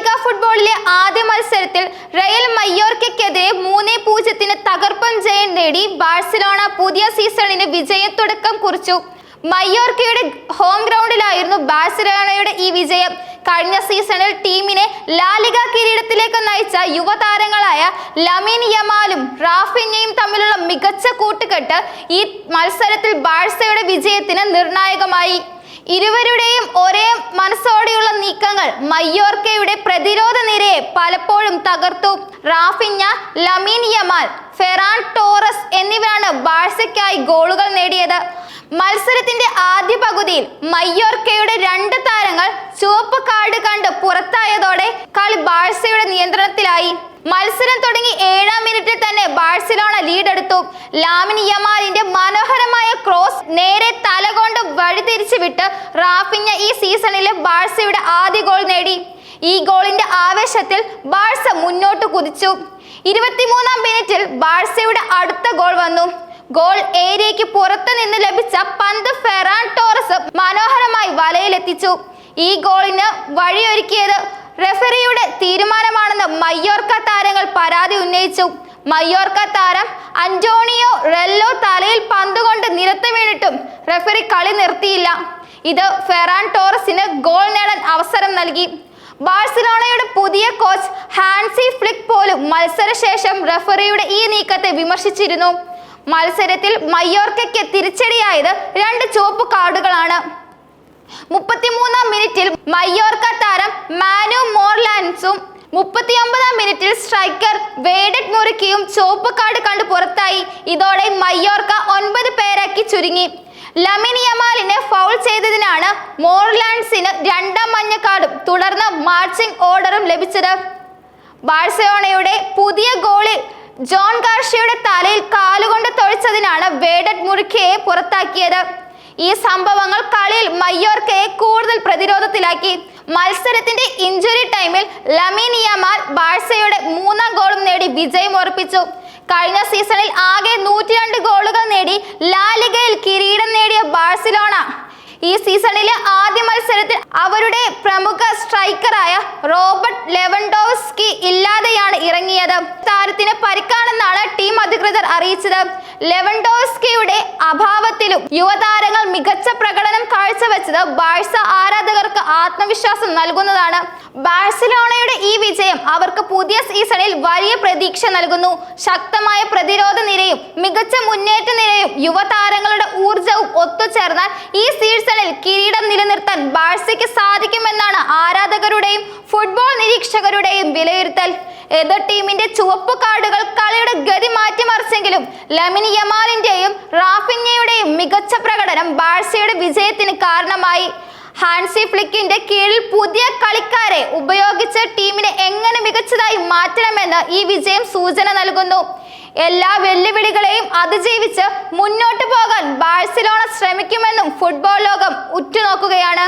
La Liga ഫുട്ബോളിലെ ആദ്യ മത്സരത്തിൽ റയൽ മയോർക്കയ്ക്കെതിരെ 3-0 തകർപ്പൻ ജയം നേടി ബാഴ്സലോണ പുതിയ സീസണിന് വിജയത്തുടക്കം കുറിച്ചു. മയോർക്കയുടെ ഹോം ഗ്രൗണ്ടിലായിരുന്നു ബാഴ്സലോണയുടെ ഈ വിജയം. കഴിഞ്ഞ സീസണിൽ ടീമിനെ ലാലിഗ കിരീടത്തിലേക്ക് നയിച്ച യുവതാരങ്ങളായ ലമീൻ യമാലും റാഫിഞ്ഞയും തമ്മിലുള്ള മികച്ച കൂട്ടുകെട്ട് ഈ മത്സരത്തിൽ ബാഴ്സയുടെ വിജയത്തിന് നിർണായകമായി. ഇരുവരുടെയും ഒരേ മനസ്സോടെയുള്ള നീക്കങ്ങൾ മയോർക്കയുടെ പ്രതിരോധ നിരയെ പലപ്പോഴും തകർത്തു. Raphinha, Lamine Yamal, Ferran Torres എന്നിവരാണ് ബാഴ്സയ്ക്കായി ഗോളുകൾ നേടിയത്. മത്സരത്തിന്റെ ആദ്യ പകുതിയിൽ മയോർക്കയുടെ 2 താരങ്ങൾ ചുവപ്പ് കാർഡ് കണ്ട് പുറത്തായതോടെ കളി ബാഴ്സയുടെ നിയന്ത്രണത്തിലായി. മത്സരം തുടങ്ങി 7-ാം മിനിറ്റിൽ തന്നെ ബാഴ്സലോണ ലീഡെടുത്തു. ലാമിൻ യമാലിന്റെ മനോഹരമായ ക്രോസ് നേരെ തലകൊണ്ട് വഴിതിരിച്ചു വിട്ട് റാഫിഞ്ഞ ഈ സീസണിലെ ബാഴ്സയുടെ ആദ്യ ഗോൾ നേടി. ഈ ഗോളിന്റെ ആവേശത്തിൽ ബാഴ്സ മുന്നോട്ട് കുതിച്ചു. 23-ാം മിനിറ്റിൽ ബാഴ്സയുടെ അടുത്ത ഗോൾ വന്നു. ഗോൾ ഏരിയയ്ക്ക് പുറത്തു നിന്ന് ലഭിച്ച പന്ത് ഫെറാൻ ടോറസ് മനോഹരമായി വലയിലെത്തിച്ചു. ഈ ഗോളിന് വഴിയൊരുക്കിയത് റെഫറിയുടെ തീരുമാനമാണെന്ന് മയോർക്ക താരങ്ങൾ പരാതി ഉന്നയിച്ചു. മയോർക്ക താരം അന്റോണിയോ റെല്ലോ തലയിൽ പന്തുകൊണ്ട് നിലത്ത് വീണിട്ടും റെഫറി കളി നിർത്തിയില്ല. ഇത് ഫെറാൻ ടോറസിന് ഗോൾ നേടാൻ അവസരം നൽകി. ബാഴ്സലോണയുടെ പുതിയ കോച്ച് ഹാൻസി ഫ്ലിക്ക് പോലും മത്സരശേഷം റെഫറിയുടെ ഈ നീക്കത്തെ വിമർശിച്ചിരുന്നു. മത്സരത്തിൽ മയോർക്കയ്ക്ക് തിരിച്ചടിയായത് 2 ചുവപ്പ് കാർഡുകളാണ്. 33-ാം മിനിറ്റിൽ മയോർക്ക താരം മാനു മോർലാൻസും 39-ാം മിനിറ്റിൽ സ്ട്രൈക്കർ വേഡറ്റ് മുറിക്കിയും ചുവപ്പ് കാർഡ് കണ്ട് പുറത്തായി. ഇതോടെ മയോർക്ക 9 പേരാക്കി ചുരുങ്ങി. ലമീൻ യമാലിനെ ഫൗൾ ചെയ്തതിനാണ് മോർലാൻസിന് 2ാം മഞ്ഞ കാർഡും തുടർന്ന് മാർച്ചിങ് ഓർഡറും ലഭിച്ചത്. ബാഴ്സലോണയുടെ പുതിയ ഗോളി ജോൺ ഗാർഷ്യയുടെ തലയിൽ കാലുകൊണ്ട് തൊഴിച്ചതിനാണ് വേഡറ്റ് മുറിക്കയെ പുറത്താക്കിയത്. ഈ സംഭവങ്ങൾ കളിയിൽ മയോർക്കയെ കൂടുതൽ പ്രതിരോധത്തിലാക്കി. മത്സരത്തിന്റെ ഇഞ്ചുറി ടൈമിൽ ലമീൻ യമാൽ ബാഴ്സയുടെ 3ാം ഗോളും നേടി വിജയം ഉറപ്പിച്ചു. കഴിഞ്ഞ സീസണിൽ ആകെ 102 ഗോളുകൾ നേടി ലാലിഗയിൽ കിരീടം നേടിയ ബാഴ്സലോണ ഈ സീസണിലെ ആദ്യ മത്സരത്തിൽ അവരുടെ പ്രമുഖ സ്ട്രൈക്കറായ റോബർട്ട് ലെവൻഡോവ്സ്കി ഇല്ലാതെയാണ് ഇറങ്ങിയത്. താരത്തിന് പരിക്കാണെന്നാണ് ടീം അധികൃതർ അറിയിച്ചത്. ലെവൻഡോവ്സ്കിയുടെ അഭാവത്തിലും യുവതാരങ്ങൾ മികച്ച പ്രകടനം കാഴ്ചവെച്ചത് ബാഴ്സ ആരാധകർക്ക് ആത്മവിശ്വാസം നൽകുന്നതാണ്. ബാഴ്സലോണയുടെ ഈ വിജയം അവർക്ക് പുതിയ സീസണിൽ വലിയ പ്രതീക്ഷ നൽകുന്നു. ശക്തമായ പ്രതിരോധ നിരയും മികച്ച മുന്നേറ്റ നിരയും യുവതാരങ്ങളുടെ ഊർജവും ഒത്തുചേർന്നാൽ ഈ സീസണിൽ കിരീടം നിലനിർത്താൻ ബാഴ്സയ്ക്ക് സാധിക്കുമെന്നാണ് ആരാധകരുടെയും ഫുട്ബോൾ നിരീക്ഷകരുടെയും വിലയിരുത്തൽ. എതിർ ടീമിന്റെ ചുവപ്പ് കാർഡുകൾ കളിയുടെ ഗതി മാറ്റിമറിച്ചെങ്കിലും ലമീൻ യമാലിന്റെയും റാഫിഞ്ഞയുടെയും മികച്ച പ്രകടനം ബാഴ്സയുടെ വിജയത്തിന് കാരണമായി. ഹാൻസി ഫ്ലിക്കിന്റെ കീഴിൽ പുതിയ കളിക്കാരെ ഉപയോഗിച്ച് ടീമിനെ എങ്ങനെ മികച്ചതായി മാറ്റണമെന്ന് ഈ വിജയം സൂചന നൽകുന്നു. എല്ലാ വെല്ലുവിളികളെയും അതിജീവിച്ച് മുന്നോട്ട് പോകാൻ ബാഴ്സലോണ ശ്രമിക്കുമെന്നും ഫുട്ബോൾ ലോകം ഉറ്റുനോക്കുകയാണ്.